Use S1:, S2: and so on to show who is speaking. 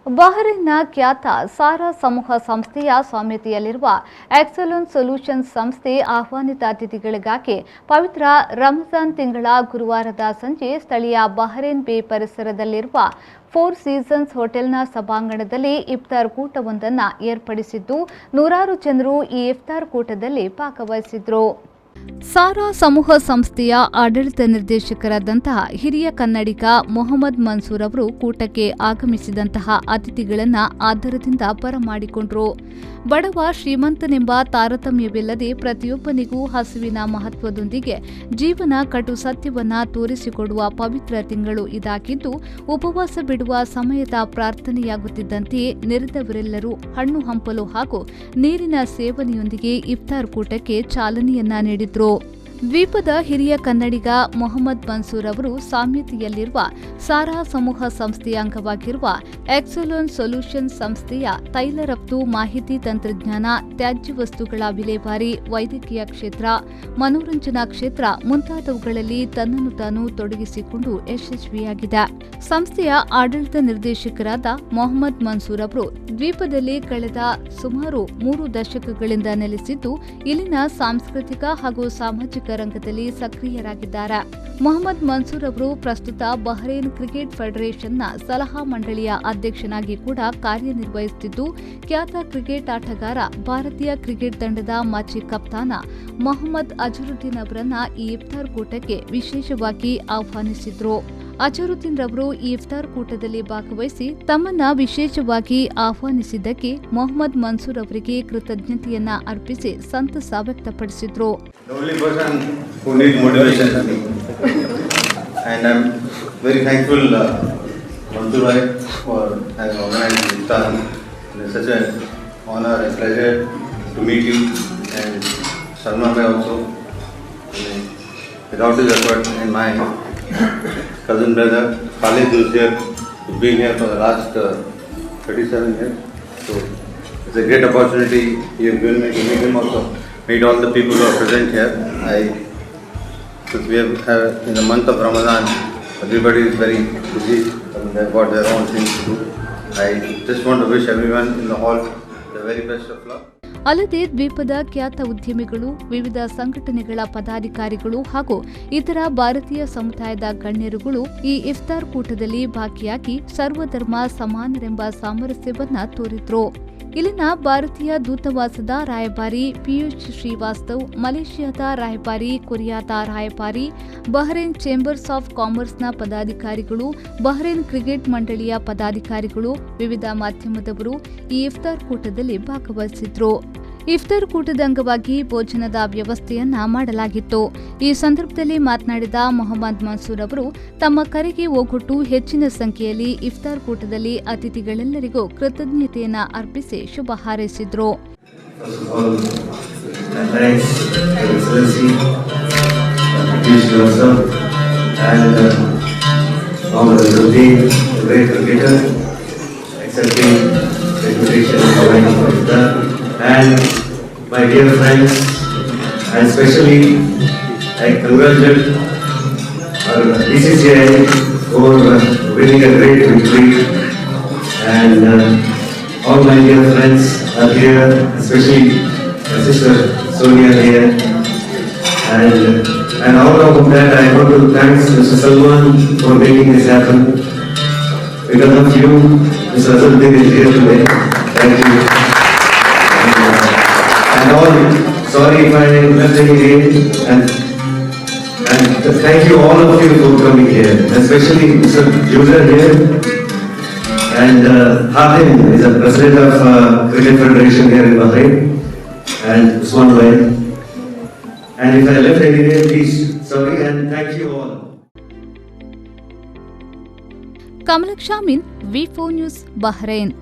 S1: ಬಹರೇನ್ನ ಖ್ಯಾತ ಸಾರಾ ಸಮೂಹ ಸಂಸ್ಥೆಯ ಸ್ವಾಮ್ಯತೆಯಲ್ಲಿರುವ ಎಕ್ಸಲೆನ್ಸ್ ಸೊಲ್ಯೂಷನ್ಸ್ ಸಂಸ್ಥೆ ಆಹ್ವಾನಿತ ಅತಿಥಿಗಳಿಗಾಗಿ ಪವಿತ್ರ ರಂಜಾನ್ ತಿಂಗಳ ಗುರುವಾರದ ಸಂಜೆ ಸ್ಥಳೀಯ ಬಹರೇನ್ ಬೇ ಪರಿಸರದಲ್ಲಿರುವ ಫೋರ್ ಸೀಸನ್ಸ್ ಹೋಟೆಲ್ನ ಸಭಾಂಗಣದಲ್ಲಿ ಇಫ್ತಾರ್ ಕೂಟವೊಂದನ್ನು ಏರ್ಪಡಿಸಿದ್ದು ನೂರಾರು ಜನರು ಈ ಇಫ್ತಾರ್ ಕೂಟದಲ್ಲಿ ಭಾಗವಹಿಸಿದ್ರು. ಸಾರಾ ಸಮೂಹ ಸಂಸ್ಥೆಯ ಆಡಳಿತ ನಿರ್ದೇಶಕರಾದಂತಹ ಹಿರಿಯ ಕನ್ನಡಿಗ ಮೊಹಮ್ಮದ್ ಮನ್ಸೂರ್ ಅವರು ಕೂಟಕ್ಕೆ ಆಗಮಿಸಿದಂತಹ ಅತಿಥಿಗಳನ್ನು ಆದರದಿಂದ ಬರಮಾಡಿಕೊಂಡರು. ಬಡವ ಶ್ರೀಮಂತನೆಂಬ ತಾರತಮ್ಯವಿಲ್ಲದೆ ಪ್ರತಿಯೊಬ್ಬನಿಗೂ ಹಸುವಿನ ಮಹತ್ವದೊಂದಿಗೆ ಜೀವನ ಕಟು ಸತ್ಯವನ್ನ ತೋರಿಸಿಕೊಡುವ ಪವಿತ್ರ ತಿಂಗಳು ಇದಾಗಿದ್ದು, ಉಪವಾಸ ಬಿಡುವ ಸಮಯದ ಪ್ರಾರ್ಥನೆಯಾಗುತ್ತಿದ್ದಂತೆಯೇ ನೆರೆದವರೆಲ್ಲರೂ ಹಣ್ಣು ಹಂಪಲು ಹಾಗೂ ನೀರಿನ ಸೇವನೆಯೊಂದಿಗೆ ಇಫ್ತಾರ್ ಕೂಟಕ್ಕೆ ಚಾಲನೆಯನ್ನ ನೀಡಿದ್ರು. ದ್ವೀಪದ ಹಿರಿಯ ಕನ್ನಡಿಗ ಮೊಹಮ್ಮದ್ ಮನ್ಸೂರ್ ಅವರು ಸಾಮ್ಯತೆಯಲ್ಲಿರುವ ಸಾರಾ ಸಮೂಹ ಸಂಸ್ಥೆಯ ಅಂಗವಾಗಿರುವ ಎಕ್ಸಲೆನ್ಸ್ ಸೊಲ್ಯೂಷನ್ಸ್ ಸಂಸ್ಥೆಯ ತೈಲ ರಫ್ತು, ಮಾಹಿತಿ ತಂತ್ರಜ್ಞಾನ, ತ್ಯಾಜ್ಯ ವಸ್ತುಗಳ ವಿಲೇವಾರಿ, ವೈದ್ಯಕೀಯ ಕ್ಷೇತ್ರ, ಮನೋರಂಜನಾ ಕ್ಷೇತ್ರ ಮುಂತಾದವುಗಳಲ್ಲಿ ತನ್ನನ್ನು ತಾನು ತೊಡಗಿಸಿಕೊಂಡು ಯಶಸ್ವಿಯಾಗಿದೆ. ಸಂಸ್ಥೆಯ ಆಡಳಿತ ನಿರ್ದೇಶಕರಾದ ಮೊಹಮ್ಮದ್ ಮನ್ಸೂರ್ ಅವರು ದ್ವೀಪದಲ್ಲಿ ಕಳೆದ ಸುಮಾರು 3 ದಶಕಗಳಿಂದ ನೆಲೆಸಿದ್ದು, ಇಲ್ಲಿನ ಸಾಂಸ್ಕೃತಿಕ ಹಾಗೂ ಸಾಮಾಜಿಕ ರಂಗದಲ್ಲಿ ಸಕ್ರಿಯರಾಗಿದ್ದಾರೆ. ಮೊಹಮ್ಮದ್ ಮನ್ಸೂರ್ ಅವರು ಪ್ರಸ್ತುತ ಬಹರೇನ್ ಕ್ರಿಕೆಟ್ ಫೆಡರೇಷನ್ನ ಸಲಹಾ ಮಂಡಳಿಯ ಅಧ್ಯಕ್ಷನಾಗಿ ಕೂಡ ಕಾರ್ಯನಿರ್ವಹಿಸುತ್ತಿದ್ದು, ಖ್ಯಾತ ಕ್ರಿಕೆಟ್ ಆಟಗಾರ, ಭಾರತೀಯ ಕ್ರಿಕೆಟ್ ತಂಡದ ಮಾಜಿ ಕಪ್ತಾನ ಮೊಹಮ್ಮದ್ ಅಜರುದ್ದೀನ್ ಅವರನ್ನ ಈ ಇಫ್ತಾರ್ ಕೂಟಕ್ಕೆ ವಿಶೇಷವಾಗಿ ಆಹ್ವಾನಿಸಿದ್ರು. ಅಜರುದ್ದೀನ್ ರವರು ಈ ಇಫ್ತಾರ್ ಕೂಟದಲ್ಲಿ ಭಾಗವಹಿಸಿ ತಮ್ಮನ್ನ ವಿಶೇಷವಾಗಿ ಆಹ್ವಾನಿಸಿದ್ದಕ್ಕೆ ಮೊಹಮ್ಮದ್ ಮನ್ಸೂರ್ ಅವರಿಗೆ ಕೃತಜ್ಞತೆಯನ್ನ ಅರ್ಪಿಸಿ ಸಂತಸ ವ್ಯಕ್ತಪಡಿಸಿದ್ರು.
S2: Cousin brother Khalid is here, who's been here for the last 37 years. So it's a great opportunity you have given me to meet him also, meet all the people who are present here. Since we have in the month of Ramadan, everybody is very busy and they've got their own things to do. I just want to wish everyone in the hall the very best of luck.
S1: ಅಲ್ಲದೆ ದ್ವೀಪದ ಖ್ಯಾತ ಉದ್ಯಮಿಗಳು, ವಿವಿಧ ಸಂಘಟನೆಗಳ ಪದಾಧಿಕಾರಿಗಳು ಹಾಗೂ ಇತರ ಭಾರತೀಯ ಸಮುದಾಯದ ಗಣ್ಯರುಗಳು ಈ ಇಫ್ತಾರ್ ಕೂಟದಲ್ಲಿ ಭಾಗಿಯಾಗಿ ಸರ್ವಧರ್ಮ ಸಮಾನರೆಂಬ ಸಾಮರಸ್ಯವನ್ನ ತೋರಿದ್ರು. ಇಲ್ಲಿನ ಭಾರತೀಯ ದೂತಾವಾಸದ ರಾಯಭಾರಿ ಪಿಯೂಷ್ ಶ್ರೀವಾಸ್ತವ್, ಮಲೇಷಿಯಾದ ರಾಯಭಾರಿ, ಕೊರಿಯಾದ ರಾಯಭಾರಿ, ಬಹರೇನ್ ಚೇಂಬರ್ಸ್ ಆಫ್ ಕಾಮರ್ಸ್ನ ಪದಾಧಿಕಾರಿಗಳು, ಬಹರೇನ್ ಕ್ರಿಕೆಟ್ ಮಂಡಳಿಯ ಪದಾಧಿಕಾರಿಗಳು, ವಿವಿಧ ಮಾಧ್ಯಮದವರು ಈ ಇಫ್ತಾರ್ ಕೂಟದಲ್ಲಿ ಭಾಗವಹಿಸಿದ್ರು. ಇಫ್ತಾರ್ ಕೂಟದ ಅಂಗವಾಗಿ ಭೋಜನದ ವ್ಯವಸ್ಥೆಯನ್ನ ಮಾಡಲಾಗಿತ್ತು. ಈ ಸಂದರ್ಭದಲ್ಲಿ ಮಾತನಾಡಿದ ಮೊಹಮ್ಮದ್ ಮನ್ಸೂರ್ ಅವರು ತಮ್ಮ ಕರೆಗೆ ಓಗೊಟ್ಟು ಹೆಚ್ಚಿನ ಸಂಖ್ಯೆಯಲ್ಲಿ ಇಫ್ತಾರ್ ಕೂಟದಲ್ಲಿ ಅತಿಥಿಗಳೆಲ್ಲರಿಗೂ ಕೃತಜ್ಞತೆಯನ್ನ ಅರ್ಪಿಸಿ ಶುಭ ಹಾರೈಸಿದ್ರು.
S3: And my dear friends, and especially I congratulate our BCCI for winning a great victory. And all my dear friends are here, especially my sister Sonia here. And all of that, I want to thank Mr. Salman for making this happen. Because of you, Mr. Azuddin is here today. Thank you. And all, sorry if I left any name, and thank you all of you for coming here, especially Mr. Juzer here, and Hatim is the president of Cricket Federation here in Bahrain, and Usman Bhai. And if I left any name, please sorry, and thank you all.
S1: ಕಮಲಕ್ ಶಾಮಿನ್, V4 news, Bahrain.